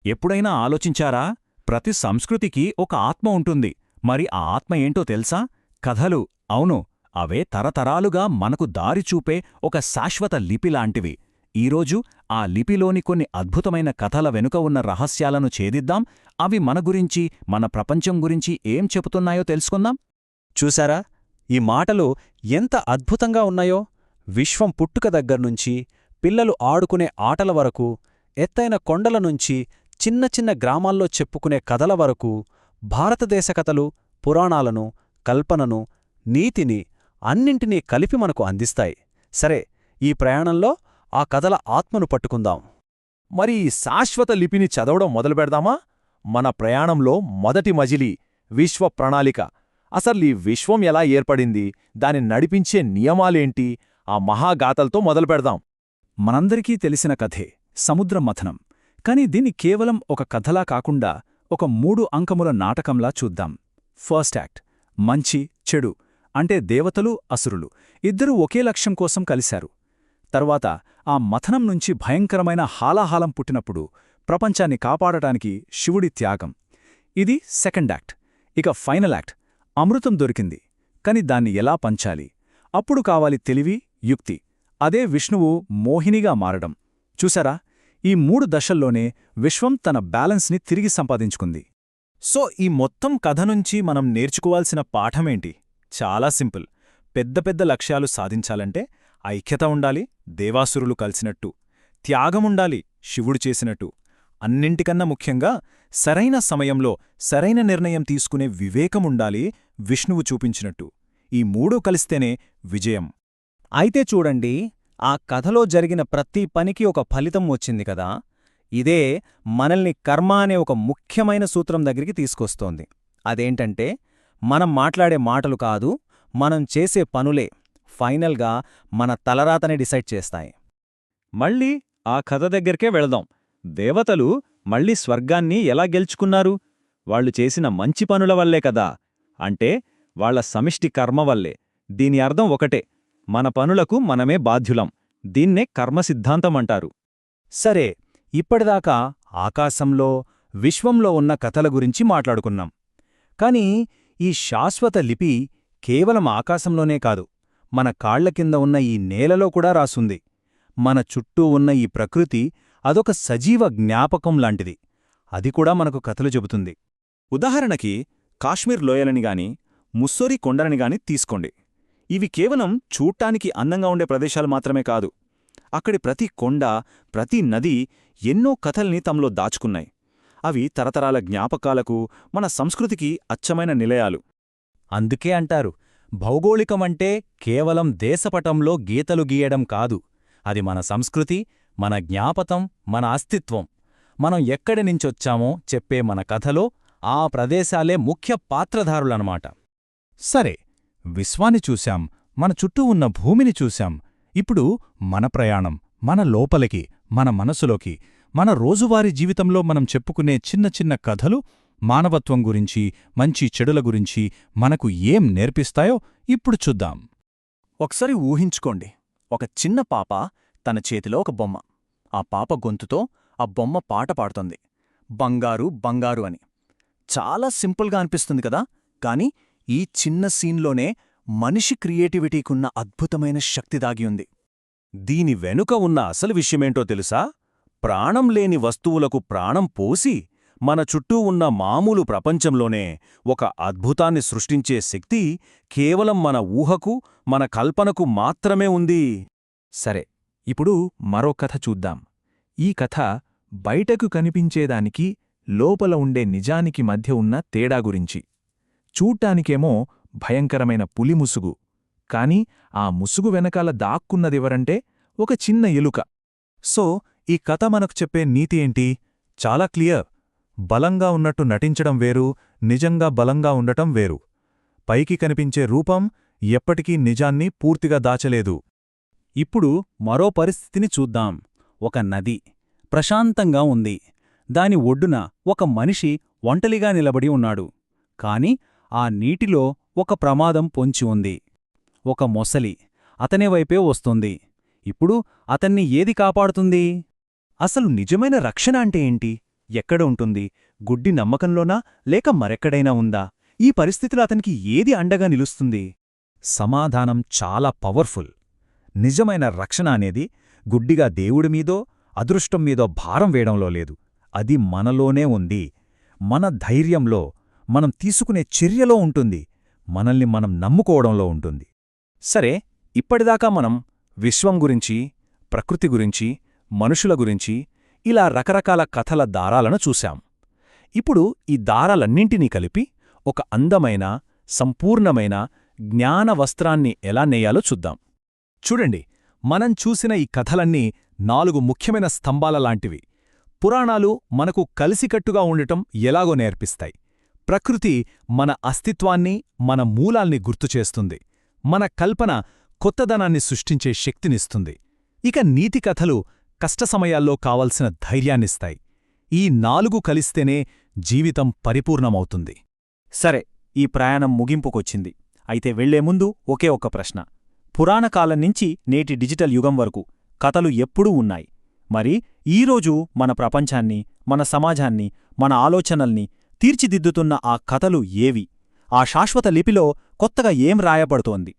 ఎప్పుడైనా ఆలోచించారా? ప్రతి సంస్కృతికి ఒక ఆత్మ ఉంటుంది. మరి ఆ ఆత్మ ఏంటో తెలుసా? కథలు. అవును, అవే తరతరాలుగా మనకు దారి చూపే ఒక శాశ్వత లిపిలాంటివి. ఈరోజు ఆ లిపిలోని కొన్ని అద్భుతమైన కథల వెనుక ఉన్న రహస్యాలను ఛేదిద్దాం. అవి మన గురించి, మన ప్రపంచం గురించి ఏం చెబుతున్నాయో తెలుసుకుందాం. చూశారా, ఈ మాటలు ఎంత అద్భుతంగా ఉన్నాయో! విశ్వం పుట్టుక దగ్గర్నుంచి, పిల్లలు ఆడుకునే ఆటల వరకు, ఎత్తైన కొండల నుంచి చిన్న చిన్న గ్రామాల్లో చెప్పుకునే కథల వరకు, భారతదేశ కథలు, పురాణాలను, కల్పనను, నీతిని అన్నింటినీ కలిపి మనకు అందిస్తాయి. సరే, ఈ ప్రయాణంలో ఆ కథల ఆత్మను పట్టుకుందాం. మరి ఈ శాశ్వత లిపిని చదవడం మొదలుపెడదామా? మన ప్రయాణంలో మొదటి మజిలీ విశ్వ ప్రణాళిక. అసలు ఈ విశ్వం ఎలా ఏర్పడింది, దాన్ని నడిపించే నియమాలేంటి, ఆ మహాగాథలతో మొదలుపెడదాం. మనందరికీ తెలిసిన కథే సముద్ర మథనం. కాని దీన్ని కేవలం ఒక కథలా కాకుండా ఒక 3 అంకముల నాటకంలా చూద్దాం. ఫస్ట్ యాక్ట్ మంచి చెడు, అంటే దేవతలు, అసురులు ఇద్దరూ ఒకే లక్ష్యం కోసం కలిశారు. తర్వాత ఆ మథనం నుంచి భయంకరమైన హాలాహాలం పుట్టినప్పుడు ప్రపంచాన్ని కాపాడటానికి శివుడి త్యాగం. ఇది సెకండ్ యాక్ట్. ఇక ఫైనల్ యాక్ట్ అమృతం దొరికింది, కాని దాన్ని ఎలా పంచాలి? అప్పుడు కావాలి తెలివి, యుక్తి. అదే విష్ణువు మోహినిగా మారడం. చూసారా, ఈ 3 దశల్లోనే విశ్వం తన బ్యాలెన్స్ని తిరిగి సంపాదించుకుంది. సో ఈ మొత్తం కథ నుంచి మనం నేర్చుకోవాల్సిన పాఠమేంటి? చాలా సింపుల్. పెద్ద పెద్ద లక్ష్యాలు సాధించాలంటే ఐక్యత ఉండాలి, దేవాసురులు కలిసినట్టు. త్యాగముండాలి, శివుడు చేసినట్టు. అన్నింటికన్నా ముఖ్యంగా సరైన సమయంలో సరైన నిర్ణయం తీసుకునే వివేకముండాలి, విష్ణువు చూపించినట్టు. ఈ 3 కలిస్తేనే విజయం. అయితే చూడండి, ఆ కథలో జరిగిన ప్రతి పనికి ఒక ఫలితం వచ్చింది కదా. ఇదే మనల్ని కర్మ అనే ఒక ముఖ్యమైన సూత్రం దగ్గరికి తీసుకొస్తోంది. అదేంటంటే, మనం మాట్లాడే మాటలు కాదు, మనం చేసే పనులే ఫైనల్గా మన తలరాతని డిసైడ్ చేస్తాయి. మళ్ళీ ఆ కథ దగ్గరికే వెళదాం. దేవతలు మళ్ళీ స్వర్గాన్ని ఎలా గెలుచుకున్నారు? వాళ్ళు చేసిన మంచి పనుల వల్లే కదా. అంటే వాళ్ల సమిష్టి కర్మ వల్లే. దీని అర్థం ఒకటే, మన పనులకు మనమే బాధ్యులం. దీన్నే కర్మసిద్ధాంతమంటారు. సరే, ఇప్పటిదాకా ఆకాశంలో, విశ్వంలో ఉన్న కథల గురించి మాట్లాడుకున్నాం. కాని ఈ శాశ్వత లిపి కేవలం ఆకాశంలోనే కాదు, మన కాళ్ల కింద ఉన్న ఈ నేలలో కూడా రాసుంది. మన చుట్టూ ఉన్న ఈ ప్రకృతి అదొక సజీవ జ్ఞాపకం లాంటిది. అది కూడా మనకు కథలు చెబుతుంది. ఉదాహరణకి కాశ్మీర్ లోయలనిగాని, ముస్సోరీ కొండలనిగాని తీసుకోండి. ఇవి కేవలం చూట్టానికి అందంగా ఉండే ప్రదేశాలు మాత్రమే కాదు. అక్కడి ప్రతి కొండ, ప్రతి నది ఎన్నో కథల్ని తమలో దాచుకున్నాయి. అవి తరతరాల జ్ఞాపకాలకు, మన సంస్కృతికి అచ్చమైన నిలయాలు. అందుకే అంటారు, భౌగోళికమంటే కేవలం దేశపటంలో గీతలు గీయడం కాదు. అది మన సంస్కృతి, మన జ్ఞాపకం, మన అస్తిత్వం. మనం ఎక్కడి నుంచొచ్చామో చెప్పే మన కథలో ఆ ప్రదేశాలే ముఖ్య పాత్రధారులన్నమాట. సరే, విశ్వాన్ని చూశాం, మన చుట్టూ ఉన్న భూమిని చూశాం. ఇప్పుడు మన ప్రయాణం, మన లోపలికి, మన మనసులోకి, మన రోజువారీ జీవితంలో మనం చెప్పుకునే చిన్న చిన్న కథలు మానవత్వం గురించి, మంచి చెడుల గురించి మనకు ఏం నేర్పిస్తాయో ఇప్పుడు చూద్దాం. ఒకసారి ఊహించుకోండి, ఒక చిన్న పాప తన చేతిలో ఒక బొమ్మ. ఆ పాప గొంతుతో ఆ బొమ్మ పాట పాడుతోంది, బంగారు బంగారు అని. చాలా సింపుల్గా అనిపిస్తుంది కదా. కాని ఈ చిన్న సీన్లోనే మనిషి క్రియేటివిటీకున్న అద్భుతమైన శక్తి దాగి ఉంది. దీని వెనుక ఉన్న అసలు విషయమేంటో తెలుసా? ప్రాణం లేని వస్తువులకు ప్రాణం పోసి మన చుట్టూ ఉన్న మామూలు ప్రపంచంలోనే ఒక అద్భుతాన్ని సృష్టించే శక్తి కేవలం మన ఊహకు, మన కల్పనకు మాత్రమే ఉంది. సరే, ఇప్పుడు మరో కథ చూద్దాం. ఈ కథ బయటకు కనిపించేదానికి, లోపల ఉండే నిజానికి మధ్య ఉన్న తేడా గురించి. చూడ్డానికేమో భయంకరమైన పులి ముసుగు, కాని ఆ ముసుగు వెనకాల దాక్కున్నదెవరంటే ఒక చిన్న ఎలుక. సో ఈ కథ మనకు చెప్పే నీతి ఏంటి? చాలా క్లియర్. బలంగా ఉన్నట్టు నటించడం వేరు, నిజంగా బలంగా ఉండటం వేరు. పైకి కనిపించే రూపం ఎప్పటికీ నిజాన్ని పూర్తిగా దాచలేదు. ఇప్పుడు మరో పరిస్థితిని చూద్దాం. ఒక నది ప్రశాంతంగా ఉంది. దాని ఒడ్డున ఒక మనిషి ఒంటలిగా నిలబడి ఉన్నాడు. కాని ఆ నీటిలో ఒక ప్రమాదం పొంచి ఉంది. ఒక మొసలి అతని వైపే వస్తుంది. ఇప్పుడు అతన్ని ఏది కాపాడుతుంది? అసలు నిజమైన రక్షణ అంటే ఏంటి? ఎక్కడ ఉంటుంది? గుడ్డి నమ్మకంలోనా లేక మరెక్కడైనా ఉందా? ఈ పరిస్థితిలో అతనికి ఏది అండగా నిలుస్తుంది? సమాధానం చాలా పవర్ఫుల్. నిజమైన రక్షణ అనేది గుడ్డిగా దేవుడిమీదో అదృష్టం మీదో భారం వేయడంలో లేదు. అది మనలోనే ఉంది. మన ధైర్యంలో, మనం తీసుకునే చర్యలో ఉంటుంది. మనల్ని మనం నమ్ముకోవడంలో ఉంటుంది. సరే, ఇప్పటిదాకా మనం విశ్వం గురించి, ప్రకృతి గురించి, మనుషుల గురించి ఇలా రకరకాల కథల దారాలను చూశాం. ఇప్పుడు ఈ దారాలన్నింటినీ కలిపి ఒక అందమైన, సంపూర్ణమైన జ్ఞాన వస్త్రాన్ని ఎలా నేయాలో చూద్దాం. చూడండి, మనం చూసిన ఈ కథలన్నీ 4 ముఖ్యమైన స్తంభాలలాంటివి. పురాణాలు మనకు కలిసికట్టుగా ఉండటం ఎలాగో నేర్పిస్తాయి. ప్రకృతి మన అస్తిత్వాన్ని, మన మూలాల్ని గుర్తుచేస్తుంది. మన కల్పన కొత్తదనాన్ని సృష్టించే శక్తినిస్తుంది. ఇక నీతి కథలు కష్ట సమయాల్లో కావలసిన ధైర్యాన్నిస్తాయి. ఈ 4 కలిస్తేనే జీవితం పరిపూర్ణమవుతుంది. సరే, ఈ ప్రయాణం ముగింపుకొచ్చింది. అయితే వెళ్లే ముందు ఒకే ఒక్క ప్రశ్న. పురాణకాలం నుంచి నేటి డిజిటల్ యుగం వరకు కథలు ఎప్పుడూ ఉన్నాయి. మరి ఈరోజు మన ప్రపంచాన్ని, మన సమాజాన్ని, మన ఆలోచనల్ని తీర్చిదిద్దుతున్న ఆ కథలు ఏవి? ఆ శాశ్వత లిపిలో కొత్తగా ఏం రాయబడుతోంది?